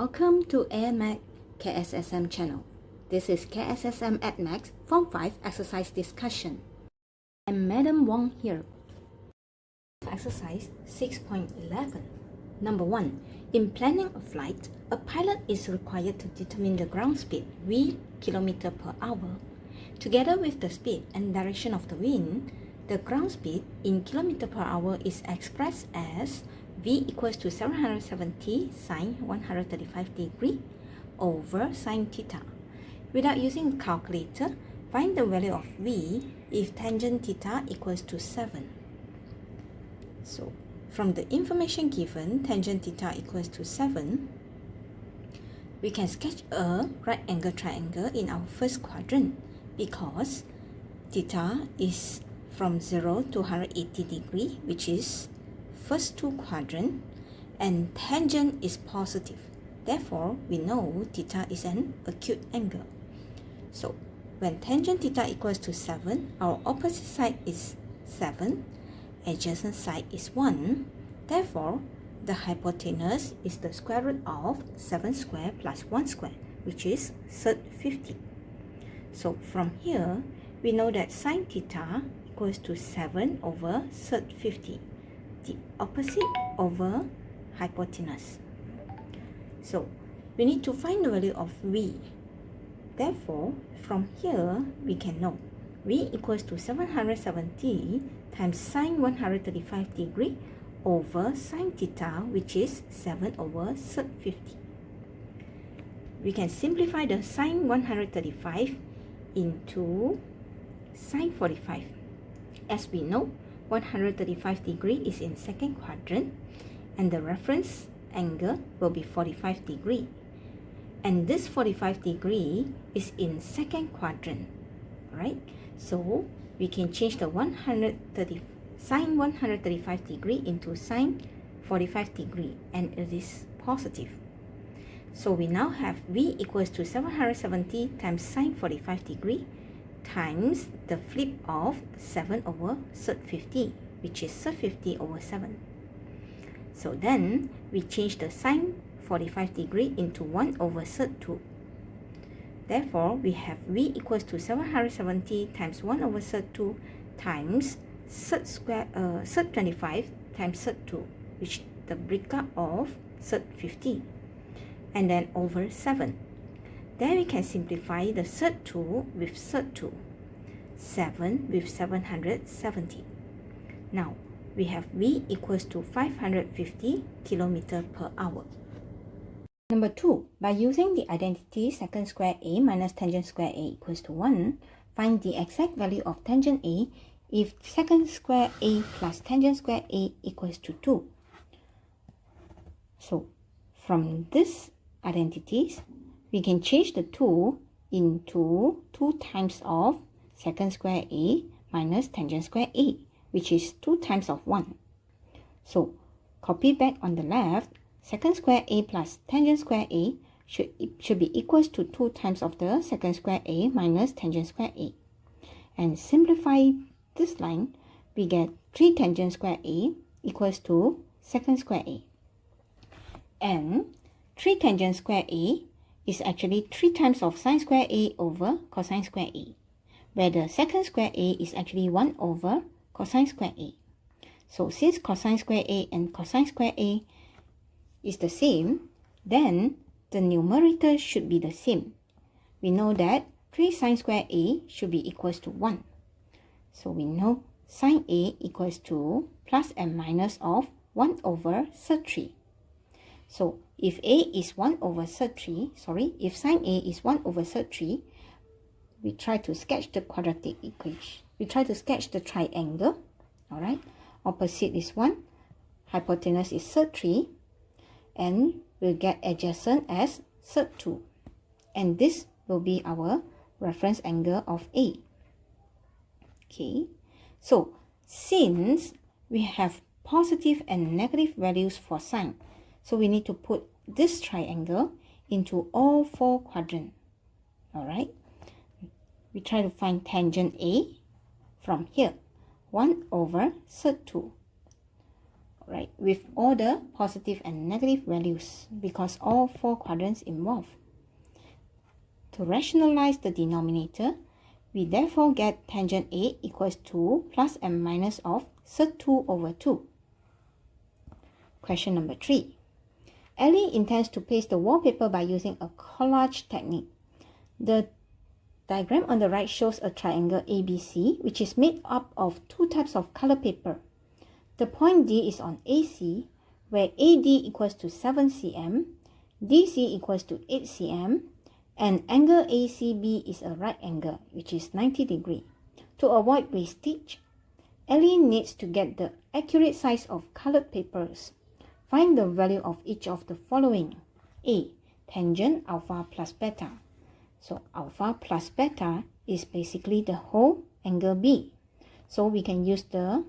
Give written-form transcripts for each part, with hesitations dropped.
Welcome to AMAC KSSM channel. This is KSSM at Max Form 5 exercise discussion. I'm Madam Wong here. Exercise 6.11. Number 1. In planning a flight, a pilot is required to determine the ground speed v km/h. Together with the speed and direction of the wind, the ground speed in km/h is expressed as v equals to 770 sine 135 degree over sine theta. Without using a calculator, find the value of v if tangent theta equals to 7. So, from the information given, tangent theta equals to 7, we can sketch a right angle triangle in our first quadrant because theta is from 0 to 180 degree, which is first two quadrant, and tangent is positive. Therefore, we know theta is an acute angle. So, when tangent theta equals to 7, our opposite side is 7, adjacent side is 1. Therefore, the hypotenuse is the square root of 7 square plus 1 square, which is sine 50. So, from here, we know that sine theta equals to 7 over sine 50. The opposite over hypotenuse. So, we need to find the value of v. Therefore, from here, we can know v equals to 770 times sine 135 degree over sine theta, which is 7 over sine 50. We can simplify the sine 135 into sine 45. As we know, 135 degree is in second quadrant and the reference angle will be 45 degree. And this 45 degree is in second quadrant, right? So we can change the sine 135 degree into sine 45 degree and it is positive. So we now have v equals to 770 times sine 45 degree times the flip of 7 over sine 50, which is sine 50 over 7. So then, we change the sine 45 degree into 1 over sine 2. Therefore, we have v equals to 770 times 1 over sine 2 times sine 25 times sine 2, which is the breakup of sine 50, and then over 7. Then we can simplify the sine 2 with sine 2. 7 with 770. Now, we have v equals to 550 km/h. Number 2. By using the identity secant square a minus tangent square a equals to 1, find the exact value of tangent a if secant square a plus tangent square a equals to 2. So, from these identities, we can change the 2 into 2 times of secant square a minus tangent square a, which is 2 times of 1. So, copy back on the left, secant square a plus tangent square a should be equals to 2 times of the secant square a minus tangent square a. And simplify this line, we get 3 tangent square a equals to secant square a. And 3 tangent square a is actually 3 times of sine square a over cosine square a, where the secant square a is actually 1 over cosine square a. So since cosine square a and cosine square a is the same, then the numerator should be the same. We know that 3 sine square a should be equals to 1. So we know sine a equals to plus and minus of 1 over sine 3. So if a is 1 over sine 3, if sine a is 1 over sine 3, we try to sketch the quadratic equation. We try to sketch the triangle, alright? Opposite is 1, hypotenuse is sine 3, and we'll get adjacent as sine 2. And this will be our reference angle of A. Okay, so since we have positive and negative values for sine, so we need to put this triangle into all 4 quadrants. Alright, we try to find tangent A from here, 1 over sine 2. right, with all the positive and negative values because all 4 quadrants involved. To rationalize the denominator, we therefore get tangent A equals to plus and minus of sec2 over 2. Question number 3. Ellie intends to paste the wallpaper by using a collage technique. The diagram on the right shows a triangle ABC, which is made up of 2 types of color paper. The point D is on AC, where AD equals to 7 cm, DC equals to 8 cm, and angle ACB is a right angle, which is 90 degrees. To avoid wastage, Ellie needs to get the accurate size of colored papers. Find the value of each of the following. A. Tangent alpha plus beta. So alpha plus beta is basically the whole angle B. So we can use the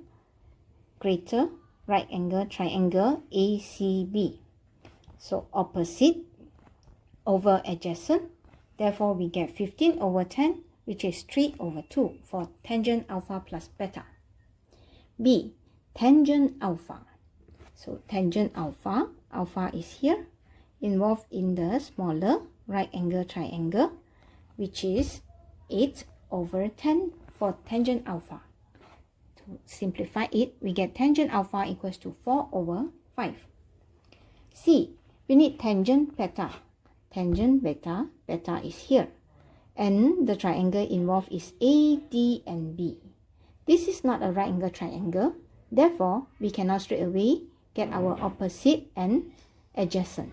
greater right angle triangle ACB. So opposite over adjacent. Therefore, we get 15 over 10, which is 3 over 2 for tangent alpha plus beta. B. Tangent alpha. So tangent alpha, alpha is here, involved in the smaller right angle triangle, which is 8 over 10 for tangent alpha. To simplify it, we get tangent alpha equals to 4 over 5. C. We need tangent beta. Tangent beta, beta is here. And the triangle involved is AD and B. This is not a right angle triangle. Therefore, we cannot straight away get our opposite and adjacent.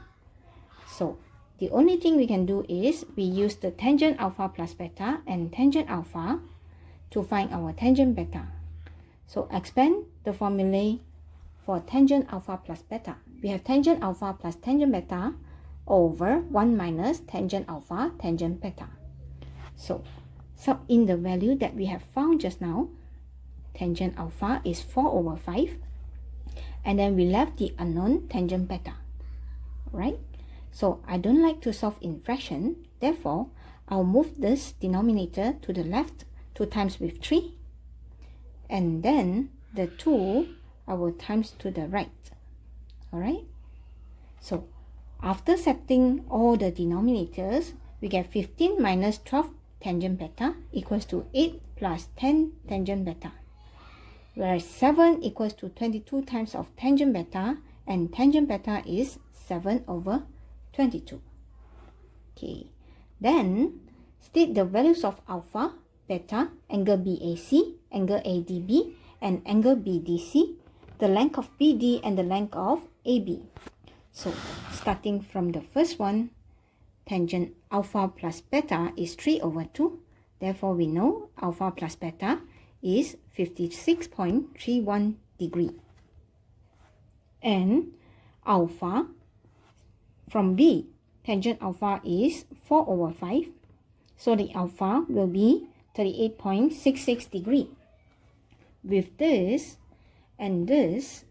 So, the only thing we can do is we use the tangent alpha plus beta and tangent alpha to find our tangent beta. So, expand the formulae for tangent alpha plus beta. We have tangent alpha plus tangent beta over 1 minus tangent alpha tangent beta. So, sub in the value that we have found just now. Tangent alpha is 4 over 5. And then we left the unknown tangent beta. Right? So, I don't like to solve in fraction. Therefore, I'll move this denominator to the left 2 times with 3. And then the 2 I will times to the right. Alright? So, after setting all the denominators, we get 15 minus 12 tangent beta equals to 8 plus 10 tangent beta. Whereas 7 equals to 22 times of tangent beta, and tangent beta is 7 over 22. Okay, then state the values of alpha, beta, angle BAC, angle ADB, and angle BDC, the length of BD and the length of AB. So, starting from the first one, tangent alpha plus beta is 3 over 2. Therefore, we know alpha plus beta is 56.31 degree. And alpha from B, tangent alpha is 4 over 5. So, the alpha will be 38.66 degree. With this and this,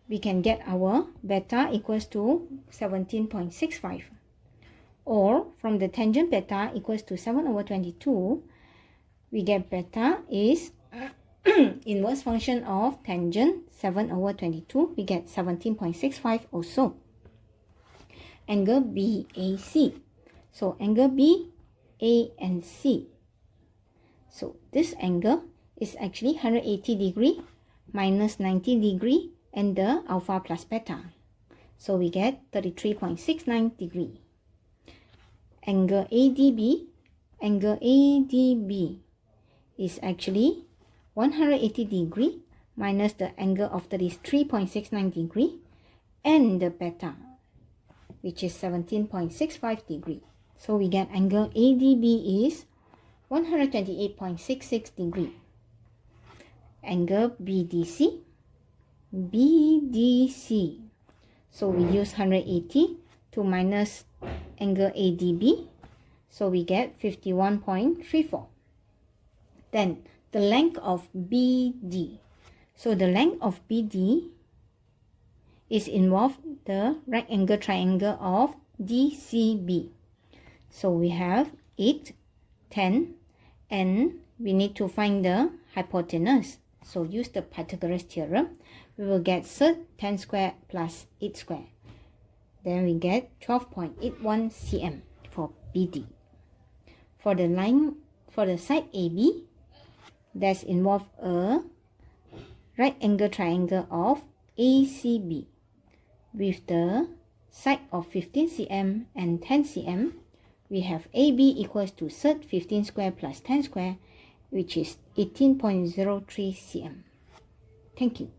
we can get our beta equals to 17.65. Or from the tangent beta equals to 7 over 22, we get beta is inverse function of tangent 7 over 22. We get 17.65 also. Angle BAC. So angle B, A and C. So this angle is actually 180 degree minus 90 degree and the alpha plus beta. So we get 33.69 degree. Angle ADB is actually 180 degree minus the angle of 33.69 degree and the beta, which is 17.65 degree. So we get angle ADB is 128.66 degree. Angle BDC. So we use 180 to minus angle ADB. So we get 51.34. Then the length of BD. So the length of BD is involved the right angle triangle of DCB. So we have 8, 10, and we need to find the hypotenuse. So use the Pythagoras theorem. we will get SIRT 10 square plus 8 square. Then we get 12.81 cm for BD. For the side AB, that's involved a right angle triangle of ACB with the side of 15 cm and 10 cm. We have AB equals to SIRT 15 square plus 10 square, which is 18.03 cm. Thank you.